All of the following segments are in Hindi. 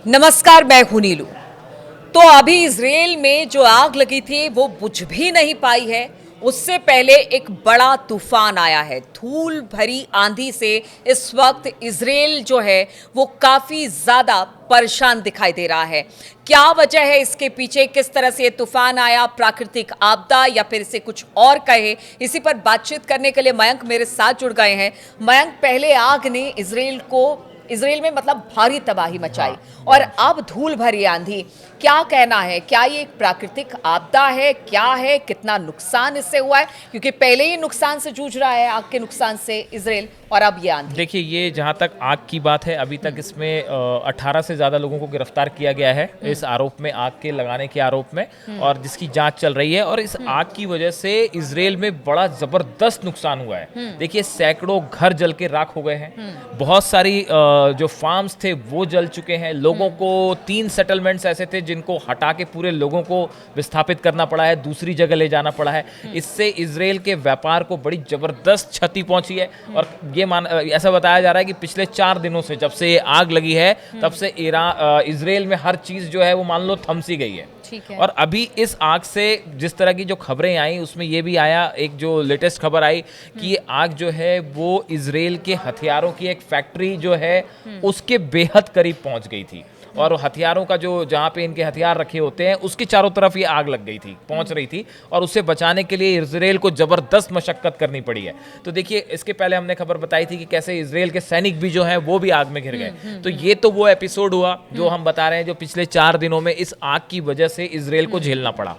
नमस्कार, मैं हूं नीलू। तो अभी इजराइल में जो आग लगी थी वो बुझ भी नहीं पाई है। उससे पहले एक बड़ा तूफान आया है, धूल भरी आंधी से इस वक्त इजराइल जो है वो काफी ज्यादा परेशान दिखाई दे रहा है। क्या वजह है इसके पीछे, किस तरह से ये तूफान आया, प्राकृतिक आपदा या फिर इसे कुछ और कहे, इसी पर बातचीत करने के लिए मयंक मेरे साथ जुड़ गए हैं। मयंक, पहले आग ने इजराइल में मतलब भारी तबाही मचाई और अब धूल भरी आंधी। क्या कहना है, क्या ये एक प्राकृतिक आपदा है, क्या है, कितना नुकसान इससे हुआ है? क्योंकि पहले ही नुकसान से जूझ रहा है, आग के नुकसान से इजराइल, और अब ये आंधी। देखिए, ये जहाँ तक आग की बात है, अभी तक इसमें 18 से ज़्यादा लोगों को गिरफ्तार किया गया है इस आरोप में, आग के लगाने के आरोप में, और जिसकी जांच चल रही है। और इस आग की वजह से इजराइल में बड़ा ज़बरदस्त नुकसान हुआ है। देखिए, सैकड़ों घर जल के राख हो गए हैं, बहुत सारी जो फार्म्स थे वो जल चुके हैं। लोगों को 3 सेटलमेंट्स ऐसे थे जिनको हटा के पूरे लोगों को विस्थापित करना पड़ा है, दूसरी जगह ले जाना पड़ा है। इससे इजराइल के व्यापार को बड़ी ज़बरदस्त क्षति पहुंची है। और ये ऐसा बताया जा रहा है कि पिछले 4 दिनों से, जब से ये आग लगी है, तब से इजराइल में हर चीज़ जो है वो मान लो थम सी गई है। और अभी इस आग से जिस तरह की जो खबरें आई, उसमें ये भी आया, एक जो लेटेस्ट खबर आई कि ये आग जो है वो इजराइल के हथियारों की एक फैक्ट्री जो है उसके बेहद करीब पहुंच गई थी। और हथियारों का जो जहाँ पे इनके हथियार रखे होते हैं उसके चारों तरफ ये आग लग गई थी, पहुंच रही थी, और उससे बचाने के लिए इजराइल को जबरदस्त मशक्कत करनी पड़ी है। तो देखिए, इसके पहले हमने खबर बताई थी कि कैसे इजराइल के सैनिक भी जो हैं वो भी आग में घिर गए। तो ये तो वो एपिसोड हुआ जो हम बता रहे हैं, जो पिछले 4 दिनों में इस आग की वजह से इजराइल को झेलना पड़ा।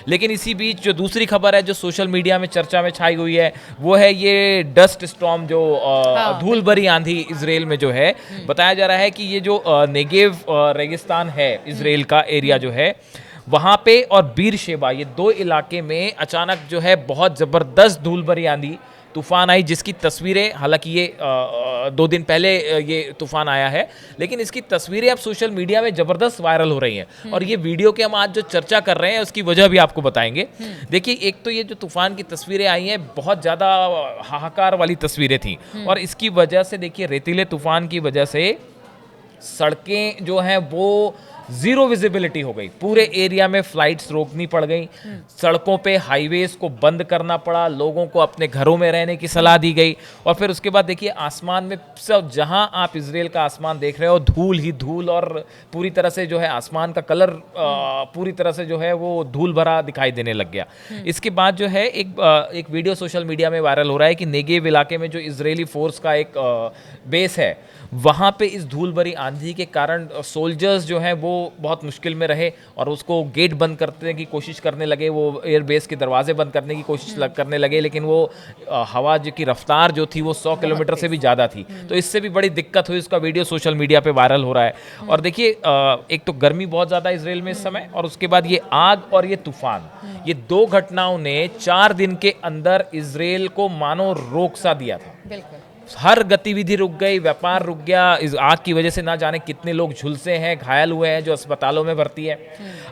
लेकिन इसी बीच जो दूसरी खबर है, जो सोशल मीडिया में चर्चा में छाई हुई है, वो है ये डस्ट स्टॉर्म, जो धूल भरी आंधी इजराइल में जो है। बताया जा रहा है कि ये जो नेगेव रेगिस्तान है, इजराइल का एरिया जो है, वहां पे और बीर शेबा, ये 2 इलाके में अचानक जो है बहुत जबरदस्त धूल भरी आंधी तूफान आई, जिसकी तस्वीरें, हालांकि ये 2 दिन पहले ये तूफान आया है, लेकिन इसकी तस्वीरें अब सोशल मीडिया में जबरदस्त वायरल हो रही हैं। और ये वीडियो के हम आज जो चर्चा कर रहे हैं उसकी वजह भी आपको बताएंगे। देखिए, एक तो ये जो तूफान की तस्वीरें आई हैं, बहुत ज़्यादा हाहाकार वाली तस्वीरें थी, और इसकी वजह से देखिए, रेतीले तूफान की वजह से सड़कें जो हैं वो जीरो विजिबिलिटी हो गई, पूरे एरिया में फ्लाइट्स रोकनी पड़ गई, सड़कों पे हाईवेज को बंद करना पड़ा, लोगों को अपने घरों में रहने की सलाह दी गई। और फिर उसके बाद देखिए, आसमान में सब, जहां आप इजराइल का आसमान देख रहे हो, धूल ही धूल, और पूरी तरह से जो है आसमान का कलर पूरी तरह से जो है वो धूल भरा दिखाई देने लग गया। इसके बाद जो है एक वीडियो सोशल मीडिया में वायरल हो रहा है कि नेगेव इलाके में जो इजरायली फोर्स का एक बेस है, वहाँ पे इस धूल भरी आंधी के कारण सोल्जर्स जो हैं वो बहुत मुश्किल में रहे, और उसको गेट बंद करने की कोशिश करने लगे, वो एयरबेस के दरवाजे बंद करने की कोशिश करने लगे, लेकिन वो हवा की रफ्तार जो थी वो 100 किलोमीटर से भी ज़्यादा थी। तो इससे भी बड़ी दिक्कत हुई। उसका वीडियो सोशल मीडिया पे वायरल हो रहा है। और देखिए, एक तो गर्मी बहुत ज़्यादा इजराइल में इस समय, और उसके बाद ये आग और ये तूफान, ये 2 घटनाओं ने 4 दिन के अंदर इजराइल को मानो रोक सा दिया था। बिल्कुल। हर गतिविधि रुक गई, व्यापार रुक गया। इस आग की वजह से ना जाने कितने लोग झुलसे हैं, घायल हुए हैं, जो अस्पतालों में भर्ती है।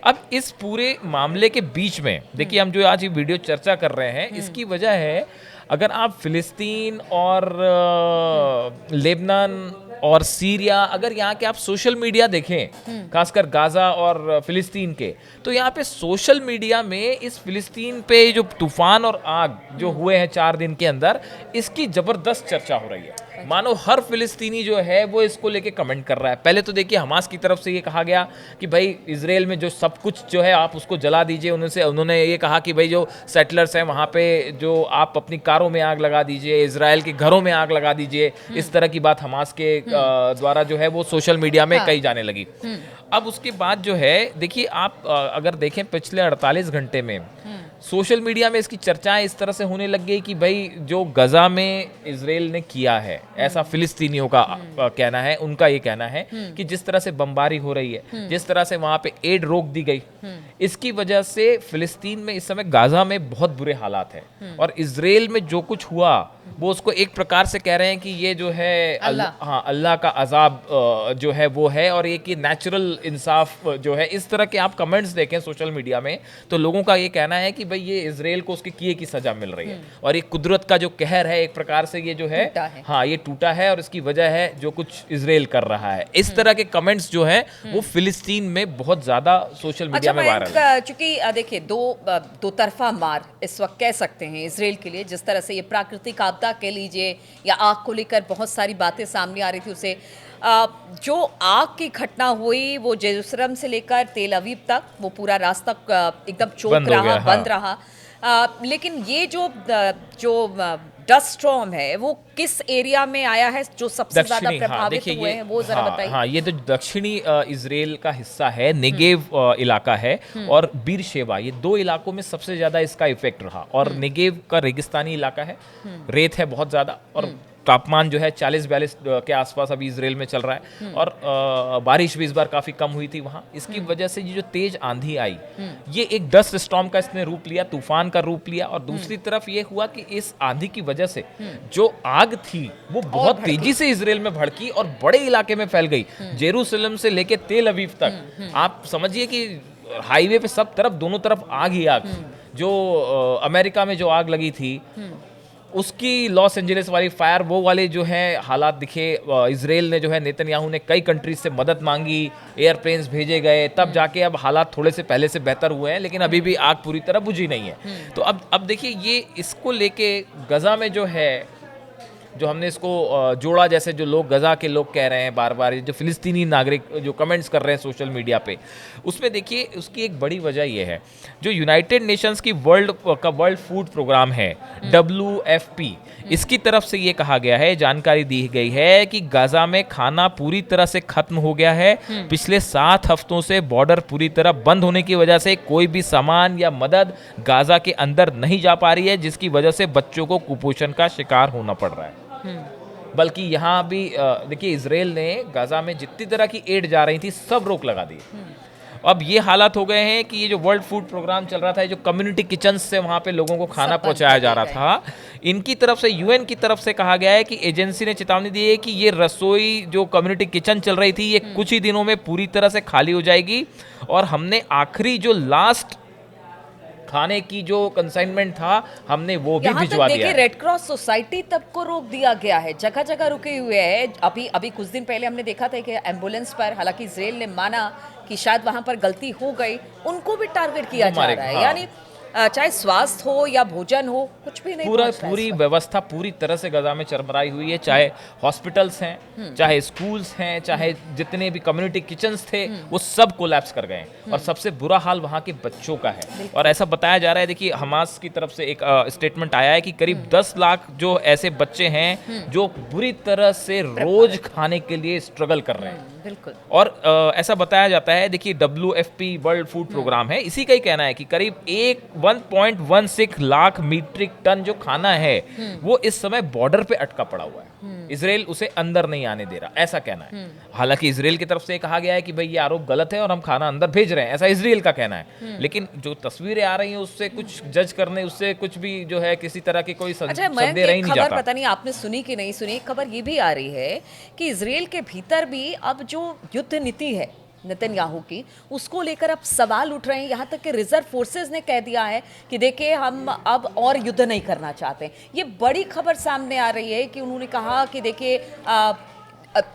अब इस पूरे मामले के बीच में देखिए, हम जो आज ये वीडियो चर्चा कर रहे हैं, इसकी वजह है, अगर आप फिलिस्तीन और लेबनान और सीरिया, अगर यहाँ के आप सोशल मीडिया देखें, खासकर गाजा और फिलिस्तीन के, तो यहाँ पे सोशल मीडिया में इस फिलिस्तीन पे जो तूफान और आग जो हुए हैं 4 दिन के अंदर, इसकी जबरदस्त चर्चा हो रही है। मानो हर फिलिस्तीनी जो है वो इसको लेके कमेंट कर रहा है। पहले तो देखिए, हमास की तरफ से ये कहा गया कि भाई इजराइल में जो सब कुछ जो है आप उसको जला दीजिए। उन्होंने ये कहा कि भाई जो सेटलर्स हैं वहाँ पे, जो आप अपनी कारों में आग लगा दीजिए, इजराइल के घरों में आग लगा दीजिए। इस तरह की बात हमास के द्वारा जो है वो सोशल मीडिया में कही जाने लगी। अब उसके बाद जो है, देखिए, आप अगर देखें पिछले 48 घंटे में सोशल मीडिया में इसकी चर्चाएं इस तरह से होने लग गई कि भाई जो गजा में इजराइल ने किया है, ऐसा फिलिस्तीनियों का कहना है, उनका ये कहना है कि जिस तरह से बमबारी हो रही है, जिस तरह से वहां पे एड रोक दी गई, इसकी वजह से फिलिस्तीन में इस समय, गाजा में बहुत बुरे हालात हैं। और इजराइल में जो कुछ हुआ वो उसको एक प्रकार से कह रहे हैं कि ये जो है अल्लाह। हाँ, अल्लाह का अजाब जो है वो है, और एक ये नेचुरल इंसाफ जो है। इस तरह के आप कमेंट्स देखें सोशल मीडिया में तो लोगों का ये कहना है कि भाई ये इजराइल को उसके किए की सजा मिल रही है, और ये कुदरत का जो कहर है एक प्रकार से ये जो है टूटा है। हाँ ये टूटा है, और इसकी वजह है जो कुछ इजराइल कर रहा है। इस तरह के कमेंट्स जो है वो फिलिस्तीन में बहुत ज्यादा सोशल मीडिया में वायरल है। मयंक, चूंकि देखिए दो तरफा मार इस वक्त कह सकते हैं इसराइल के लिए, जिस तरह से ये प्राकृतिक आपदा कह लीजिए या आग को लेकर बहुत सारी बातें सामने आ रही थी उसे, जो आग की घटना हुई वो जेरूसलम से लेकर तेल अवीव तक वो पूरा रास्ता एकदम चौक बंद हो रहा, गया, बंद रहा। लेकिन ये जो डस्ट स्टॉर्म है वो किस एरिया में आया है जो सबसे ज्यादा प्रभावित हुए हैं, वो जरा बताइए। हाँ, ये तो दक्षिणी इजराइल का हिस्सा है, नेगेव इलाका है, और बीरशेबा, ये दो इलाकों में सबसे ज्यादा इसका इफेक्ट रहा। और नेगेव का रेगिस्तानी इलाका है, रेत है बहुत ज्यादा, और तापमान जो है 40-42 के आसपास अभी इजराइल में चल रहा है, और बारिश भी इस बार काफी कम हुई थी वहां। इसकी वजह से ये जो तेज आंधी आई, ये एक डस्ट स्टॉर्म का इसने रूप लिया, तूफान का रूप लिया। और दूसरी तरफ ये हुआ कि इस आंधी की वजह से जो आग थी वो बहुत तेजी से इजराइल में भड़की और बड़े इलाके में फैल गई, जेरूसलम से लेके तेल अवीव तक। आप समझिए कि हाईवे पे सब तरफ, दोनों तरफ आग ही आग। जो अमेरिका में जो आग लगी थी उसकी लॉस एंजलिस वाली फायर, वो वाले जो है हालात दिखे। इजराइल ने जो है, नेतन्याहू ने कई कंट्रीज से मदद मांगी, एयरप्लेन्स भेजे गए, तब जाके अब हालात थोड़े से पहले से बेहतर हुए हैं, लेकिन अभी भी आग पूरी तरह बुझी नहीं है। तो अब देखिए ये इसको लेके गजा में जो है, जो हमने इसको जोड़ा, जैसे जो लोग गजा के लोग कह रहे हैं बार बार, जो फिलिस्तीनी नागरिक जो कमेंट्स कर रहे हैं सोशल मीडिया पे, उसमें देखिए उसकी एक बड़ी वजह ये है, जो यूनाइटेड नेशंस की वर्ल्ड फूड प्रोग्राम है WFP, इसकी तरफ से ये कहा गया है, जानकारी दी गई है कि गाजा में खाना पूरी तरह से खत्म हो गया है। पिछले 7 हफ्तों से बॉर्डर पूरी तरह बंद होने की वजह से कोई भी सामान या मदद गाजा के अंदर नहीं जा पा रही है, जिसकी वजह से बच्चों को कुपोषण का शिकार होना पड़ रहा है। बल्कि यहाँ भी देखिए इजराइल ने गाजा में जितनी तरह की एड जा रही थी सब रोक लगा दी। अब ये हालात हो गए हैं कि ये जो वर्ल्ड फूड प्रोग्राम चल रहा था, जो कम्युनिटी किचन से वहाँ पे लोगों को खाना पहुँचाया जा रहा था, इनकी तरफ से, UN की तरफ से कहा गया है कि एजेंसी ने चेतावनी दी है कि ये रसोई जो कम्युनिटी किचन चल रही थी, ये कुछ ही दिनों में पूरी तरह से खाली हो जाएगी। और हमने आखिरी जो लास्ट खाने की जो कंसाइनमेंट था, हमने वो भी भिजवा दिया है। रेड क्रॉस सोसाइटी तक को रोक दिया गया है, जगह जगह रुके हुए हैं। अभी कुछ दिन पहले हमने देखा था कि एम्बुलेंस पर, हालांकि इजराइल ने माना कि शायद वहां पर गलती हो गई, उनको भी टारगेट किया जा रहा है। हाँ। यानी चाहे स्वास्थ्य हो या भोजन हो, कुछ भी नहीं। पूरी व्यवस्था पूरी तरह से गजा में चरमराई हुई है, चाहे हॉस्पिटल्स हैं, चाहे स्कूल्स हैं, चाहे जितने भी कम्युनिटी किचन्स थे, वो सब कोलैप्स कर गए। और सबसे बुरा हाल वहाँ के बच्चों का है। और ऐसा बताया जा रहा है, देखिए हमास की तरफ से एक स्टेटमेंट आया है कि करीब 10 लाख जो ऐसे बच्चे हैं जो बुरी तरह से रोज खाने के लिए स्ट्रगल कर रहे हैं। बिल्कुल। और ऐसा बताया जाता है, देखिए WFP वर्ल्ड फूड प्रोग्राम है, इसी का ही कहना है कि करीब 1.16 लाख मीट्रिक टन जो खाना है वो इस समय बॉर्डर पे अटका पड़ा हुआ है। इजराइल उसे अंदर नहीं आने दे रहा, ऐसा कहना है। हालांकि इजराइल की तरफ से कहा गया है कि भाई ये आरोप गलत है और हम खाना अंदर भेज रहे हैं, ऐसा इजराइल का कहना है। लेकिन जो तस्वीरें आ रही हैं उससे कुछ जज करने, उससे कुछ भी जो है किसी तरह की कोई संदेह रही नहीं जाता। पता नहीं आपने सुनी कि नहीं सुनी, खबर ये भी आ रही है कि इजराइल के भीतर भी अब जो युद्ध नीति है नेतन्याहू की, उसको लेकर अब सवाल उठ रहे हैं। यहाँ तक कि रिजर्व फोर्सेस ने कह दिया है कि देखिए हम अब और युद्ध नहीं करना चाहते। ये बड़ी खबर सामने आ रही है कि उन्होंने कहा कि देखिए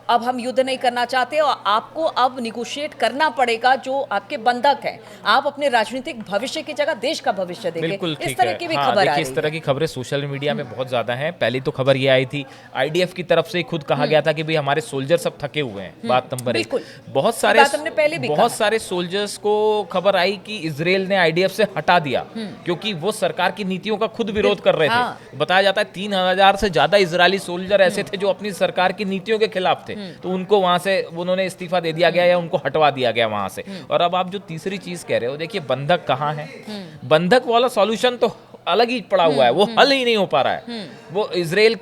अब हम युद्ध नहीं करना चाहते और आपको अब निगोशिएट करना पड़ेगा जो आपके बंधक हैं। आप अपने राजनीतिक भविष्य की जगह देश का भविष्य देखें। बिल्कुल इस तरह की भी खबर आ रही है। इस तरह की खबरें सोशल मीडिया में बहुत ज्यादा हैं। पहली तो खबर ये आई थी, IDF की तरफ से खुद कहा गया था कि भाई हमारे सोल्जर सब थके हुए हैं। बात नंबर 1। बहुत सारे सोल्जर्स को खबर आई कि इजराइल ने IDF से हटा दिया क्योंकि वो सरकार की नीतियों का खुद विरोध कर रहे थे। बताया जाता है 3000 से ज्यादा इजरायली सोल्जर ऐसे थे जो अपनी सरकार की नीतियों के खिलाफ थे, तो उनको वहां से उन्होंने इस्तीफा दे दिया गया या उनको हटवा दिया गया वहां से। और अब आप जो तीसरी चीज कह रहे हो, देखिए बंधक कहाँ है, बंधक वाला सॉल्यूशन तो अलग ही पड़ा हुआ है, वो हल ही नहीं हो पा रहा है। वो इजराइल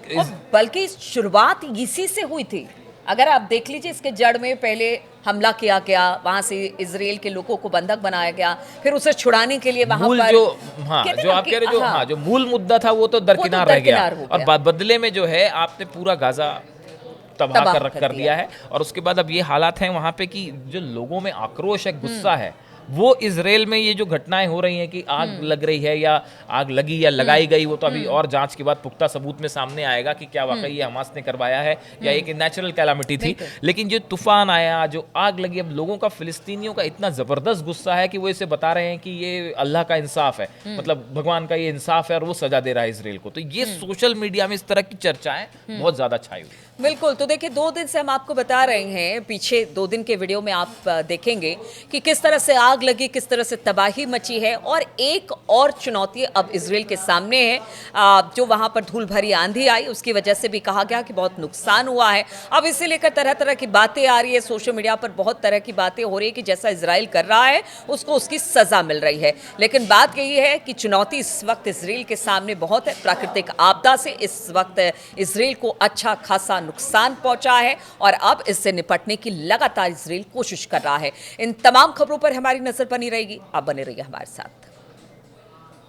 बल्कि शुरुआत इसी से हुई थी। अगर आप देख लीजिए इसके जड़ में पहले हमला किया गया, वहां से इजराइल के लोगों को बंधक बनाया गया, फिर उसे छुड़ाने के लिए वहां मूल पर जो हाँ कहते जो ना आप कि- कह रहे हो जो हाँ, हाँ जो मूल मुद्दा था वो तो दरकिनार रह गया दरकिनार हो और गया। बदले में जो है आपने पूरा गाजा तबाह तबाह कर कर दिया है। और उसके बाद अब ये हालात हैं वहाँ पे कि जो लोगों में आक्रोश है, गुस्सा है, वो इजराइल में ये जो घटनाएं हो रही हैं कि आग लग रही है या आग लगी या लगाई गई, वो तो अभी और जांच के बाद पुख्ता सबूत में सामने आएगा कि क्या वाकई ये हमास ने करवाया है या एक नेचुरल कैलामिटी थी। लेकिन जो तूफान आया, जो आग लगी, अब लोगों का फिलिस्तीनियों का इतना जबरदस्त गुस्सा है कि वो इसे बता रहे हैं कि ये अल्लाह का इंसाफ है, मतलब भगवान का ये इंसाफ है और वो सजा दे रहा है इजराइल को। तो ये सोशल मीडिया में इस तरह की चर्चाएं बहुत ज्यादा छाई हुई। बिल्कुल। तो देखिए 2 दिन से हम आपको बता रहे हैं, पीछे 2 दिन के वीडियो में आप देखेंगे कि किस तरह से आग लगी, किस तरह से तबाही मची है। और एक और चुनौती अब इजराइल के सामने है, जो वहां पर धूल भरी आंधी आई, उसकी वजह से भी कहा गया कि बहुत नुकसान हुआ है। अब इसे लेकर तरह तरह की बातें आ रही है, सोशल मीडिया पर बहुत तरह की बातें हो रही है कि जैसा इजराइल कर रहा है उसको उसकी सजा मिल रही है। लेकिन बात यही है कि चुनौती इस वक्त इजराइल के सामने बहुत है। प्राकृतिक आपदा से इस वक्त इजराइल को अच्छा खासा नुकसान पहुंचा है और अब इससे निपटने की लगातार इजराइल कोशिश कर रहा है। इन तमाम खबरों पर हमारी नजर बनी रहेगी। आप बने रहिए हमारे साथ।